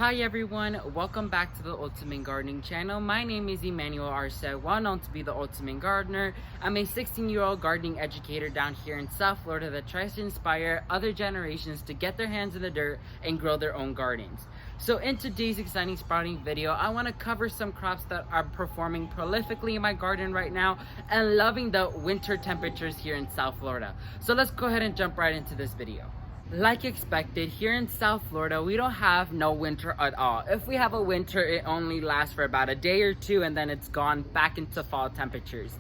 Hi everyone, welcome back to the Ultimate Gardening channel. My name is Emmanuel Arce, well known to be the Ultimate Gardener. I'm a 16-year-old gardening educator down here in South Florida that tries to inspire other generations to get their hands in the dirt and grow their own gardens. So in today's exciting sprouting video, I want to cover some crops that are performing prolifically in my garden right now and loving the winter temperatures here in South Florida. So let's go ahead and jump right into this video. Like expected, here in South Florida, we don't have no winter at all. If we have a winter, it only lasts for about a day or two and then it's gone back into fall temperatures.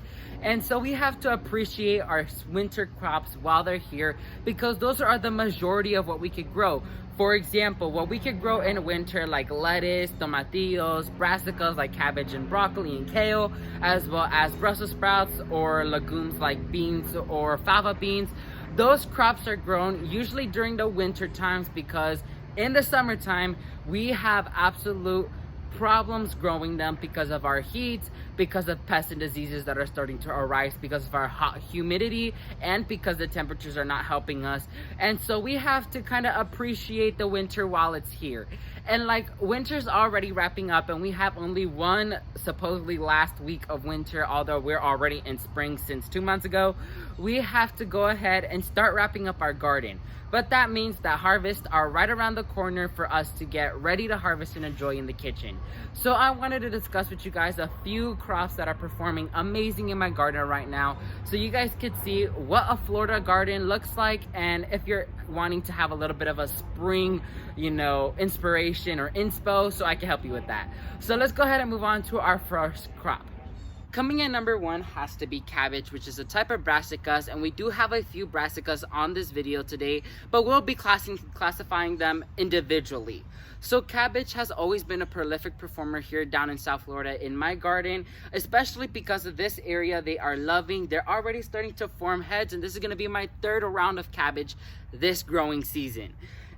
And so we have to appreciate our winter crops while they're here because those are the majority of what we could grow. For example, what we could grow in winter like lettuce, tomatillos, brassicas like cabbage and broccoli and kale, as well as Brussels sprouts or legumes like beans or fava beans. Those crops are grown usually during the winter times because in the summertime we have absolute problems growing them because of our heat, because of pests and diseases that are starting to arise because of our hot humidity, and because the temperatures are not helping us. And so we have to kind of appreciate the winter while it's here. And like winter's already wrapping up and we have only one supposedly last week of winter, although we're already in spring since 2 months ago. We have to go ahead and start wrapping up our garden. But that means that harvests are right around the corner for us to get ready to harvest and enjoy in the kitchen. So I wanted to discuss with you guys a few crops that are performing amazing in my garden right now, so you guys could see what a Florida garden looks like, and if you're wanting to have a little bit of a spring, inspiration or inspo, so I can help you with that. So let's go ahead and move on to our first crop. Coming in number one has to be cabbage, which is a type of brassicas, and we do have a few brassicas on this video today, but we'll be classifying them individually. So cabbage has always been a prolific performer here down in South Florida in my garden, especially because of this area they are loving. They're already starting to form heads, and this is going to be my third round of cabbage this growing season.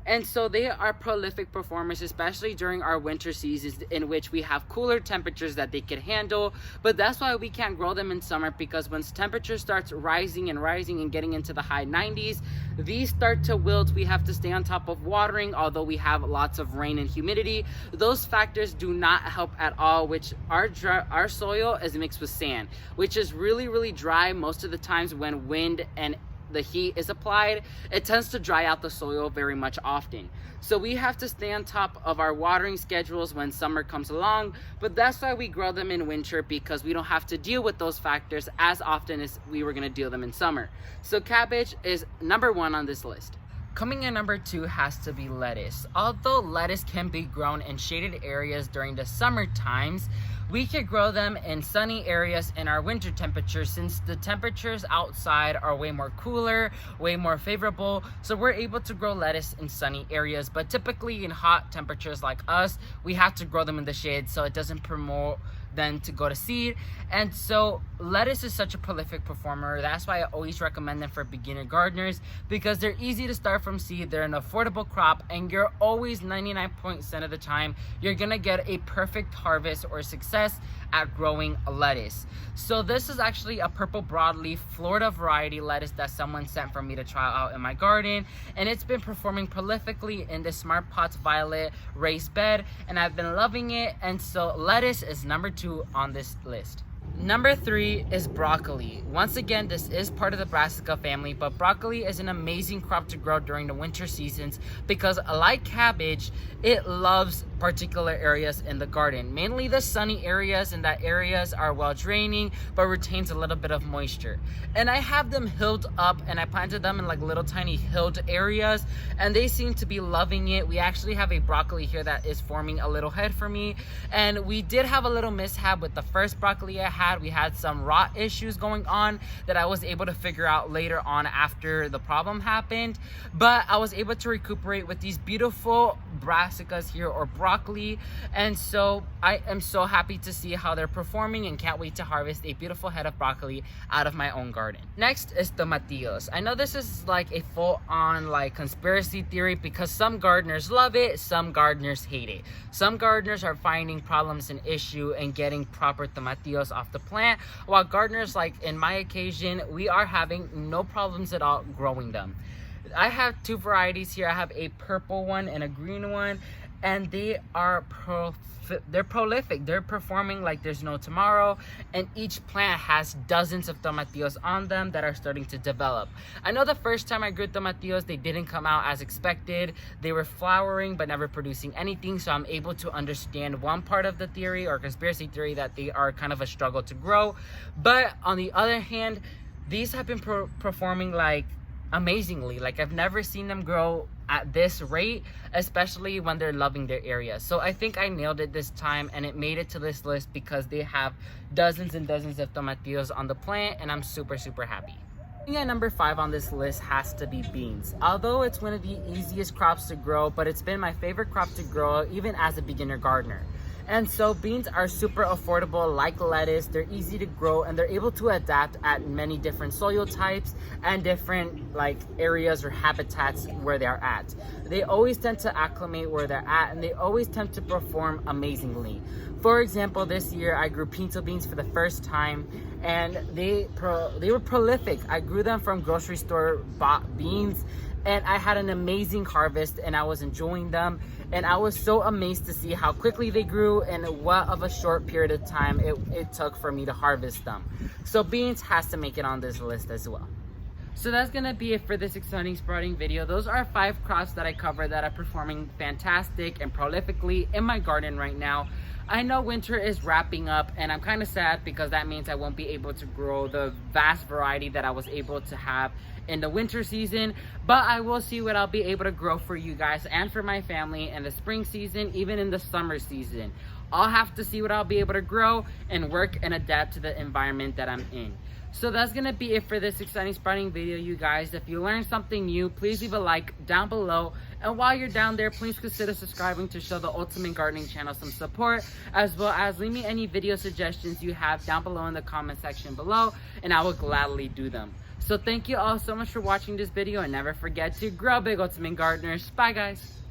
And so they are prolific performers, especially during our winter seasons in which we have cooler temperatures that they can handle. But that's why we can't grow them in summer, because once temperature starts rising and getting into the high 90s, these start to wilt. We have to stay on top of watering, although we have lots of rain and humidity. Those factors do not help at all, which our soil is mixed with sand, which is really, really dry most of the times when wind and the heat is applied. It tends to dry out the soil very much often. So we have to stay on top of our watering schedules when summer comes along, but that's why we grow them in winter, because we don't have to deal with those factors as often as we were going to deal them in summer. So cabbage is number one on this list. Coming in number two has to be lettuce. Although lettuce can be grown in shaded areas during the summer times, we could grow them in sunny areas in our winter temperatures, since the temperatures outside are way more cooler, way more favorable. So we're able to grow lettuce in sunny areas, but typically in hot temperatures like us, we have to grow them in the shade so it doesn't promote them to go to seed. And so lettuce is such a prolific performer. That's why I always recommend them for beginner gardeners, because they're easy to start from seed, they're an affordable crop, and you're always 99% of the time you're gonna get a perfect harvest or success at growing a lettuce. So this is actually a purple broadleaf Florida variety lettuce that someone sent for me to try out in my garden, and it's been performing prolifically in the Smart Pots Violet raised bed, and I've been loving it. And so lettuce is number two on this list. Number three is broccoli. Once again, this is part of the brassica family, but broccoli is an amazing crop to grow during the winter seasons because, like cabbage, it loves particular areas in the garden, mainly the sunny areas, and that areas are well draining but retains a little bit of moisture. And I have them hilled up, and I planted them in like little tiny hilled areas, and they seem to be loving it. We actually have a broccoli here that is forming a little head for me, and we did have a little mishap with the first broccoli I had. We had some rot issues going on that I was able to figure out later on after the problem happened, but I was able to recuperate with these beautiful brassicas here, or broccoli. And so I am so happy to see how they're performing and can't wait to harvest a beautiful head of broccoli out of my own garden. Next is tomatillos. I know this is like a full-on like conspiracy theory, because some gardeners love it, some gardeners hate it. Some gardeners are finding problems and issue in getting proper tomatillos off the plant, while gardeners, like in my occasion, we are having no problems at all growing them. I have two varieties here. I have a purple one and a green one, and they're prolific. They're performing like there's no tomorrow, and each plant has dozens of tomatillos on them that are starting to develop. I know the first time I grew tomatillos, they didn't come out as expected. They were flowering but never producing anything, so I'm able to understand one part of the theory or conspiracy theory that they are kind of a struggle to grow. But on the other hand, these have been performing like amazingly. Like, I've never seen them grow at this rate, especially when they're loving their area. So I think I nailed it this time, and it made it to this list because they have dozens and dozens of tomatillos on the plant, and I'm super happy. At number 5 on this list has to be beans. Although it's one of the easiest crops to grow, but it's been my favorite crop to grow even as a beginner gardener. And so beans are super affordable, like lettuce. They're easy to grow, and they're able to adapt at many different soil types and different like areas or habitats where they are at. They always tend to acclimate where they're at, and they always tend to perform amazingly. For example, this year I grew pinto beans for the first time, and they were prolific. I grew them from grocery store bought beans, and I had an amazing harvest, and I was enjoying them, and I was so amazed to see how quickly they grew and what of a short period of time it took for me to harvest them. So beans has to make it on this list as well. So that's gonna be it for this exciting sprouting video. Those are 5 crops that I covered that are performing fantastic and prolifically in my garden right now. I know winter is wrapping up, and I'm kind of sad because that means I won't be able to grow the vast variety that I was able to have in the winter season, but I will see what I'll be able to grow for you guys and for my family in the spring season, even in the summer season. I'll have to see what I'll be able to grow and work and adapt to the environment that I'm in. So that's gonna be it for this exciting sprouting video, you guys. If you learned something new, please leave a like down below, and while you're down there, please consider subscribing to show the Ultimate Gardening channel some support, as well as leave me any video suggestions you have down below in the comment section below, and I will gladly do them. So thank you all so much for watching this video, and never forget to grow big, Ultimate Gardeners. Bye guys.